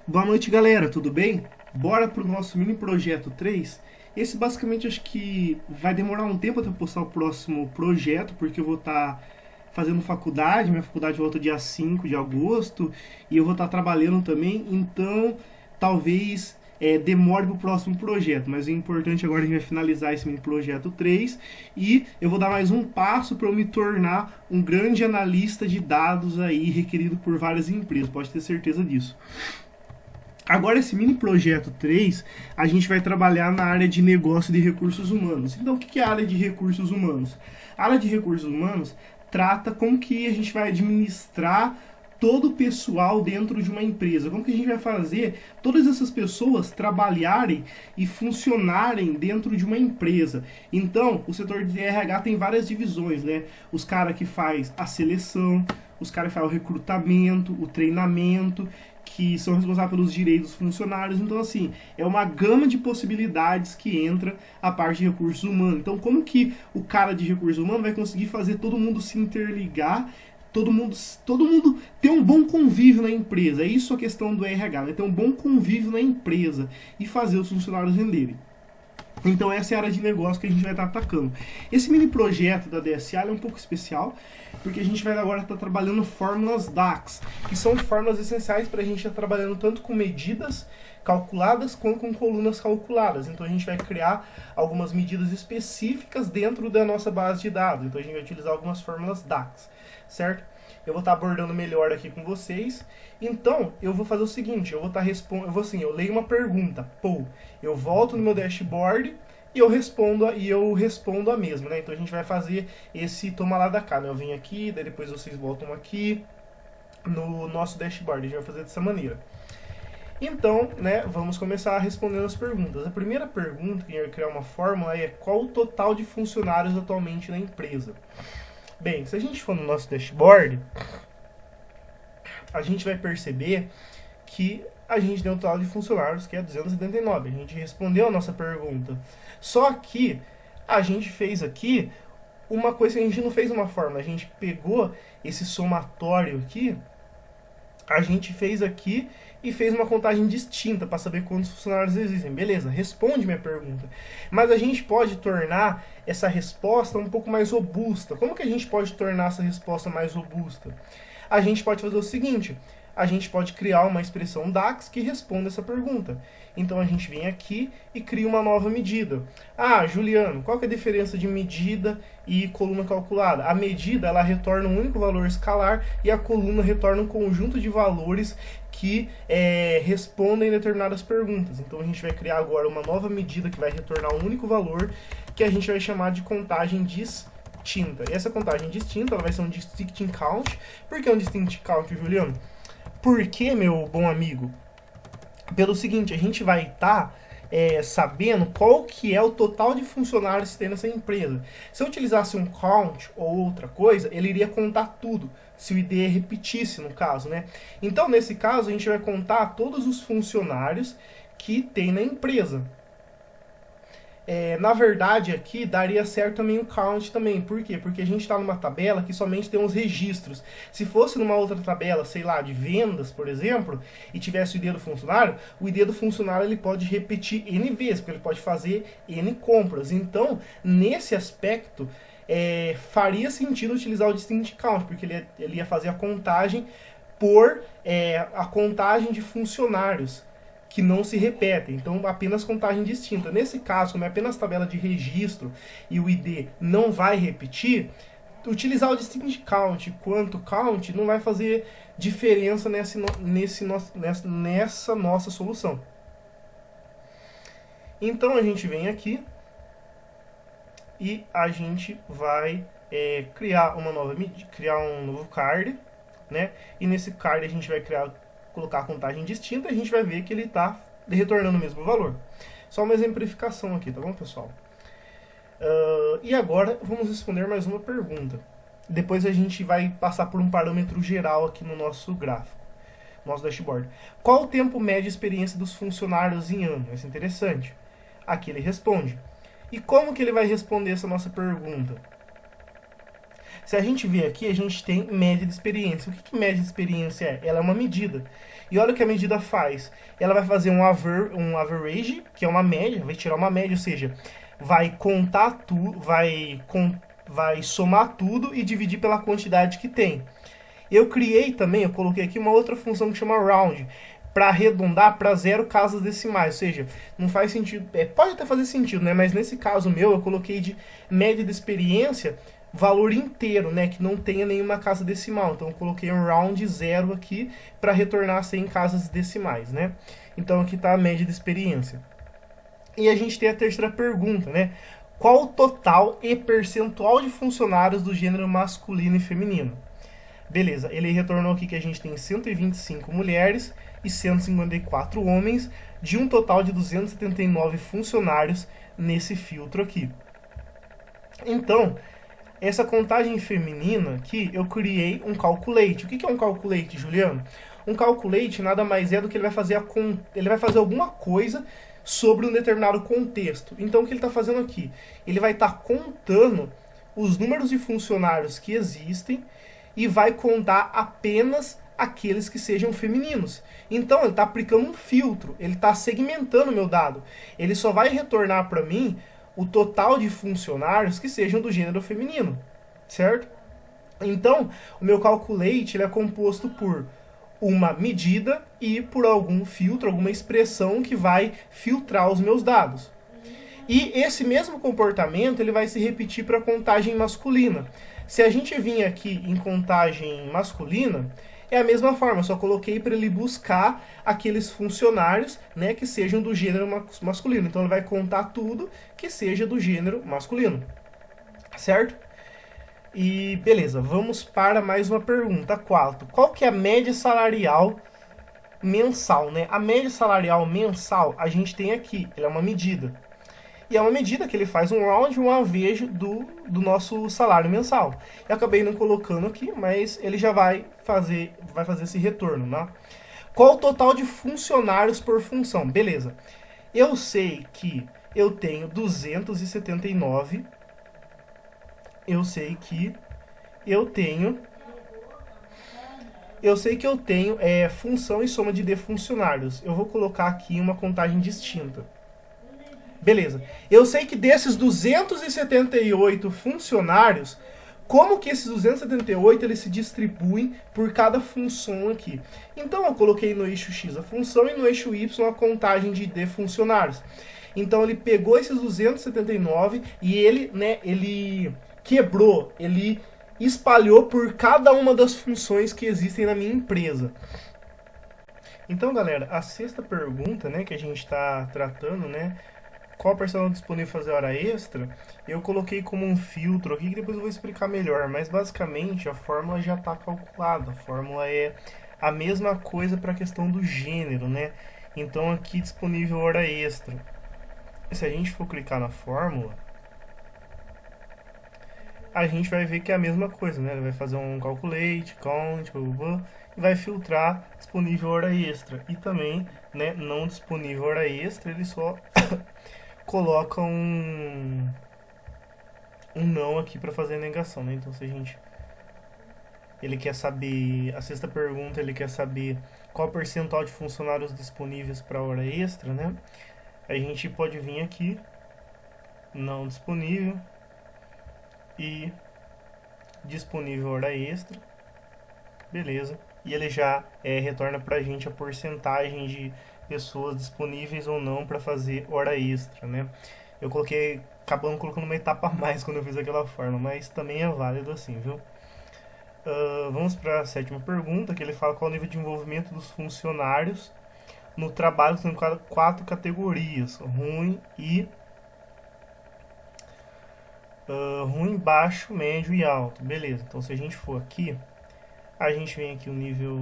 Boa noite, galera, tudo bem? Bora pro nosso mini projeto 3. Esse basicamente acho que vai demorar um tempo até eu postar o próximo projeto, porque eu vou estar fazendo faculdade, minha faculdade volta dia 5 de agosto, e eu vou estar trabalhando também, então talvez demore pro próximo projeto, mas o importante agora é a gente vai finalizar esse mini projeto 3 e eu vou dar mais um passo para eu me tornar um grande analista de dados aí requerido por várias empresas, pode ter certeza disso. Agora, esse mini projeto 3, a gente vai trabalhar na área de negócio de recursos humanos. Então, o que é a área de recursos humanos? A área de recursos humanos trata como que a gente vai administrar todo o pessoal dentro de uma empresa. Como que a gente vai fazer todas essas pessoas trabalharem e funcionarem dentro de uma empresa. Então, o setor de RH tem várias divisões, né? Os caras que faz a seleção, os caras que fazem o recrutamento, o treinamento, que são responsáveis pelos direitos dos funcionários. Então, assim, é uma gama de possibilidades que entra a parte de recursos humanos. Então, como que o cara de recursos humanos vai conseguir fazer todo mundo se interligar, todo mundo ter um bom convívio na empresa? É isso a questão do RH, né? Ter um bom convívio na empresa e fazer os funcionários renderem. Então essa é a área de negócio que a gente vai estar atacando. Esse mini projeto da DSA é um pouco especial, porque a gente vai agora estar trabalhando fórmulas DAX, que são fórmulas essenciais para a gente estar trabalhando tanto com medidas calculadas quanto com colunas calculadas. Então a gente vai criar algumas medidas específicas dentro da nossa base de dados. Então a gente vai utilizar algumas fórmulas DAX, certo? Eu vou estar abordando melhor aqui com vocês. Então, eu vou fazer o seguinte, eu vou estar eu leio uma pergunta, eu volto no meu dashboard e eu respondo a mesma, né? Então a gente vai fazer esse toma lá da cá, né? Eu venho aqui, daí depois vocês voltam aqui no nosso dashboard, a gente vai fazer dessa maneira. Então, né, vamos começar respondendo as perguntas. A primeira pergunta que a gente vai criar uma fórmula é: qual o total de funcionários atualmente na empresa? Bem, se a gente for no nosso dashboard, a gente vai perceber que a gente tem um total de funcionários que é 279. A gente respondeu a nossa pergunta. Só que a gente fez aqui uma coisa que a gente não fez uma fórmula. A gente pegou esse somatório aqui, a gente fez aqui e fez uma contagem distinta para saber quantos funcionários existem. Beleza, responde minha pergunta. Mas a gente pode tornar essa resposta um pouco mais robusta. Como que a gente pode tornar essa resposta mais robusta? A gente pode fazer o seguinte: a gente pode criar uma expressão DAX que responda essa pergunta. Então a gente vem aqui e cria uma nova medida. Ah, Juliano, qual que é a diferença de medida e coluna calculada? A medida, ela retorna um único valor escalar e a coluna retorna um conjunto de valores que respondem determinadas perguntas. Então a gente vai criar agora uma nova medida que vai retornar um único valor, que a gente vai chamar de contagem distinta. E essa contagem distinta, ela vai ser um distinct count. Por que um distinct count, Juliano? Porque, meu bom amigo, pelo seguinte, a gente vai estar sabendo qual que é o total de funcionários que tem nessa empresa. Se eu utilizasse um count ou outra coisa, ele iria contar tudo, se o ID repetisse, no caso, né? Então, nesse caso, a gente vai contar todos os funcionários que tem na empresa. Na verdade, aqui daria certo também o count também. Por quê? Porque a gente está numa tabela que somente tem os registros. Se fosse numa outra tabela, sei lá, de vendas, por exemplo, e tivesse o ID do funcionário ele pode repetir N vezes, porque ele pode fazer N compras. Então, nesse aspecto, faria sentido utilizar o distinct count, porque ele ia fazer a contagem por a contagem de funcionários que não se repetem, então apenas contagem distinta. Nesse caso, como é apenas tabela de registro e o ID não vai repetir, utilizar o distinct count quanto count não vai fazer diferença nessa nossa solução. Então a gente vem aqui e a gente vai criar um novo card, né? E nesse card a gente vai colocar a contagem distinta, a gente vai ver que ele está retornando o mesmo valor. Só uma exemplificação aqui, tá bom, pessoal? E agora vamos responder mais uma pergunta. Depois a gente vai passar por um parâmetro geral aqui no nosso gráfico, nosso dashboard. Qual o tempo médio de experiência dos funcionários em ano? Isso é interessante. Aqui ele responde. E como que ele vai responder essa nossa pergunta? Se a gente ver aqui, a gente tem média de experiência. O que média de experiência é? Ela é uma medida. E olha o que a medida faz. Ela vai fazer um average, que é uma média, vai tirar uma média, ou seja, vai contar tudo, vai somar tudo e dividir pela quantidade que tem. Eu criei também, eu coloquei aqui uma outra função que chama round, para arredondar para 0 casas decimais, ou seja, não faz sentido, pode até fazer sentido, né? Mas nesse caso meu, eu coloquei de média de experiência valor inteiro, né? Que não tenha nenhuma casa decimal. Então eu coloquei um round 0 aqui para retornar 100 casas decimais, né? Então aqui está a média de experiência. E a gente tem a terceira pergunta, né? Qual o total e percentual de funcionários do gênero masculino e feminino? Beleza, ele retornou aqui que a gente tem 125 mulheres e 154 homens, de um total de 279 funcionários nesse filtro aqui. Então, essa contagem feminina aqui, eu criei um calculate. O que é um calculate, Juliano? Um calculate nada mais é do que ele vai fazer alguma coisa sobre um determinado contexto. Então, o que ele está fazendo aqui? Ele vai estar contando os números de funcionários que existem e vai contar apenas aqueles que sejam femininos. Então, ele está aplicando um filtro, ele está segmentando o meu dado. Ele só vai retornar para mim o total de funcionários que sejam do gênero feminino, certo? Então, o meu calculate ele é composto por uma medida e por algum filtro, alguma expressão que vai filtrar os meus dados. E esse mesmo comportamento ele vai se repetir para a contagem masculina. Se a gente vir aqui em contagem masculina, é a mesma forma, eu só coloquei para ele buscar aqueles funcionários, né, que sejam do gênero masculino. Então ele vai contar tudo que seja do gênero masculino, certo? E beleza, vamos para mais uma pergunta. Quarto, qual que é a média salarial mensal, né? A média salarial mensal a gente tem aqui, ela é uma medida. E é uma medida que ele faz um round, um avejo do nosso salário mensal. Eu acabei não colocando aqui, mas ele já vai fazer esse retorno, né? Qual o total de funcionários por função? Beleza. Eu sei que eu tenho 279. Eu sei que eu tenho função e soma de D funcionários. Eu vou colocar aqui uma contagem distinta. Beleza. Eu sei que desses 278 funcionários, como que esses 278 eles se distribuem por cada função aqui? Então eu coloquei no eixo X a função e no eixo Y a contagem de D funcionários. Então ele pegou esses 279 e ele quebrou, ele espalhou por cada uma das funções que existem na minha empresa. Então, galera, a sexta pergunta, né, que a gente está tratando, né, qual personal disponível fazer hora extra, eu coloquei como um filtro aqui, que depois eu vou explicar melhor, mas basicamente a fórmula já está calculada, a fórmula é a mesma coisa para a questão do gênero, né? Então aqui disponível hora extra. Se a gente for clicar na fórmula, a gente vai ver que é a mesma coisa, né? Ele vai fazer um calculate, count, e vai filtrar disponível hora extra. E também, né, não disponível hora extra, ele só coloca um não aqui para fazer a negação, né? Então se a gente ele quer saber, a sexta pergunta, ele quer saber qual o percentual de funcionários disponíveis para hora extra, né? A gente pode vir aqui, não disponível e disponível hora extra, beleza? E ele já retorna para a gente a porcentagem de pessoas disponíveis ou não para fazer hora extra, né? Eu acabando colocando uma etapa a mais quando eu fiz aquela forma, mas também é válido assim, viu? Vamos para a sétima pergunta, que ele fala qual o nível de envolvimento dos funcionários no trabalho, são 4 categorias, ruim, baixo, médio e alto. Beleza, então se a gente for aqui, a gente vem aqui o nível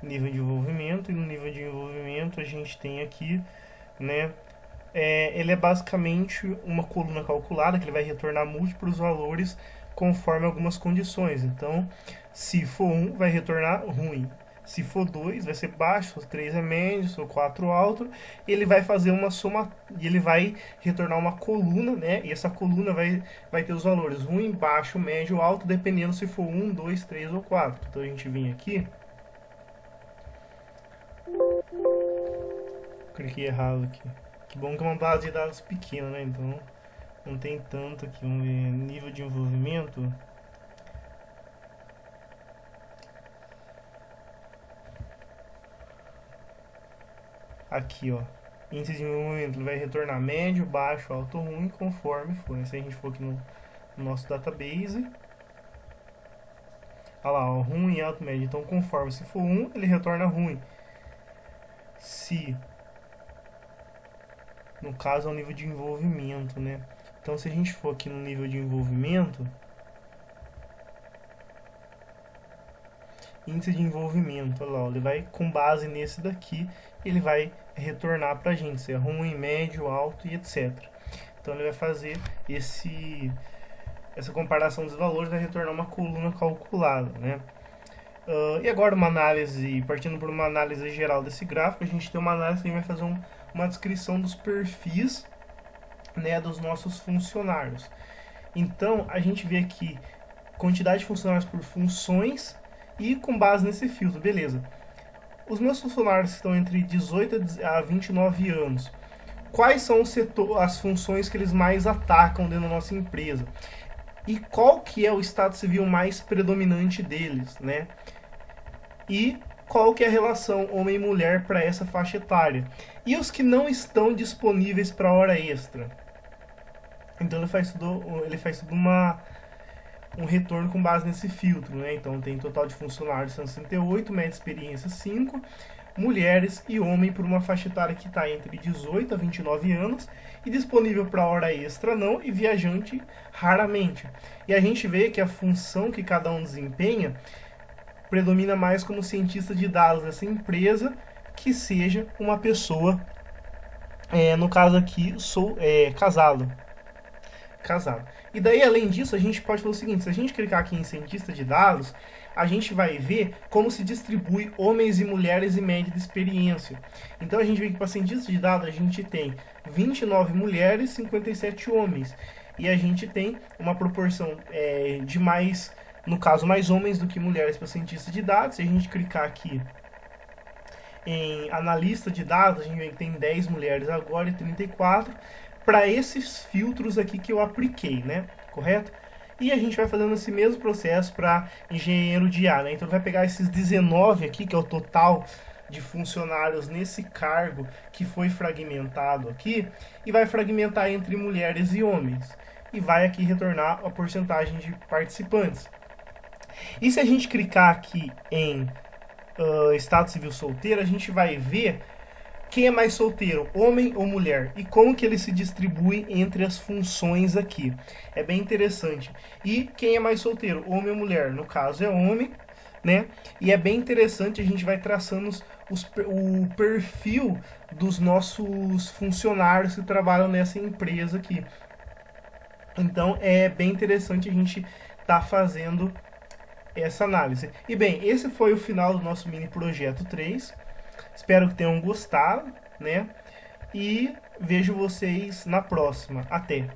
de envolvimento, e no nível de envolvimento a gente tem aqui, né, ele é basicamente uma coluna calculada, que ele vai retornar múltiplos valores conforme algumas condições. Então, se for 1, vai retornar ruim. Se for 2, vai ser baixo, se 3 é médio, se for 4 alto. Ele vai fazer uma soma, e ele vai retornar uma coluna, né? E essa coluna vai ter os valores ruim, baixo, médio, alto, dependendo se for 1, 2, 3 ou 4. Então a gente vem aqui Cliquei errado aqui. Que bom que é uma base de dados pequena, né? Então não tem tanto aqui. Vamos ver nível de envolvimento. Aqui, ó. Índice de envolvimento, ele vai retornar médio, baixo, alto, ruim, conforme for. Se a gente for aqui no nosso database, olha lá, ó, ruim, alto, médio. Então, conforme, se for 1, ele retorna ruim. Se, no caso, é o nível de envolvimento, né? Então, se a gente for aqui no nível de envolvimento, índice de envolvimento, olha lá, ele vai, com base nesse daqui, ele vai retornar pra gente, se é ruim, médio, alto e etc. Então, ele vai fazer essa comparação dos valores, vai retornar uma coluna calculada, né? E agora uma análise, partindo por uma análise geral desse gráfico, a gente tem uma análise que vai fazer uma descrição dos perfis, né, dos nossos funcionários. Então, a gente vê aqui quantidade de funcionários por funções e com base nesse filtro, beleza. Os meus funcionários que estão entre 18 a 29 anos, quais são as funções que eles mais atacam dentro da nossa empresa? E qual que é o estado civil mais predominante deles, né? E qual que é a relação homem e mulher para essa faixa etária? E os que não estão disponíveis para hora extra? Então ele faz tudo um retorno com base nesse filtro, né? Então tem total de funcionários 168, média de experiência 5, mulheres e homem por uma faixa etária que está entre 18 a 29 anos e disponível para hora extra não e viajante raramente. E a gente vê que a função que cada um desempenha predomina mais como cientista de dados dessa empresa, que seja uma pessoa, no caso aqui, sou casado. E daí, além disso, a gente pode fazer o seguinte, se a gente clicar aqui em cientista de dados, a gente vai ver como se distribui homens e mulheres em média de experiência. Então a gente vê que para cientista de dados a gente tem 29 mulheres e 57 homens. E a gente tem uma proporção de mais, no caso, mais homens do que mulheres para cientista de dados. Se a gente clicar aqui em analista de dados, a gente vê que tem 10 mulheres agora e 34 para esses filtros aqui que eu apliquei, né? Correto? E a gente vai fazendo esse mesmo processo para engenheiro de IA, né? Então vai pegar esses 19 aqui, que é o total de funcionários nesse cargo que foi fragmentado aqui, e vai fragmentar entre mulheres e homens. E vai aqui retornar a porcentagem de participantes. E se a gente clicar aqui em estado civil solteiro, a gente vai ver quem é mais solteiro, homem ou mulher, e como que ele se distribui entre as funções aqui. É bem interessante. E quem é mais solteiro, homem ou mulher? No caso é homem, né? E é bem interessante, a gente vai traçando o perfil dos nossos funcionários que trabalham nessa empresa aqui. Então é bem interessante a gente estar fazendo essa análise. E bem, esse foi o final do nosso mini projeto 3. Espero que tenham gostado, né? E vejo vocês na próxima. Até!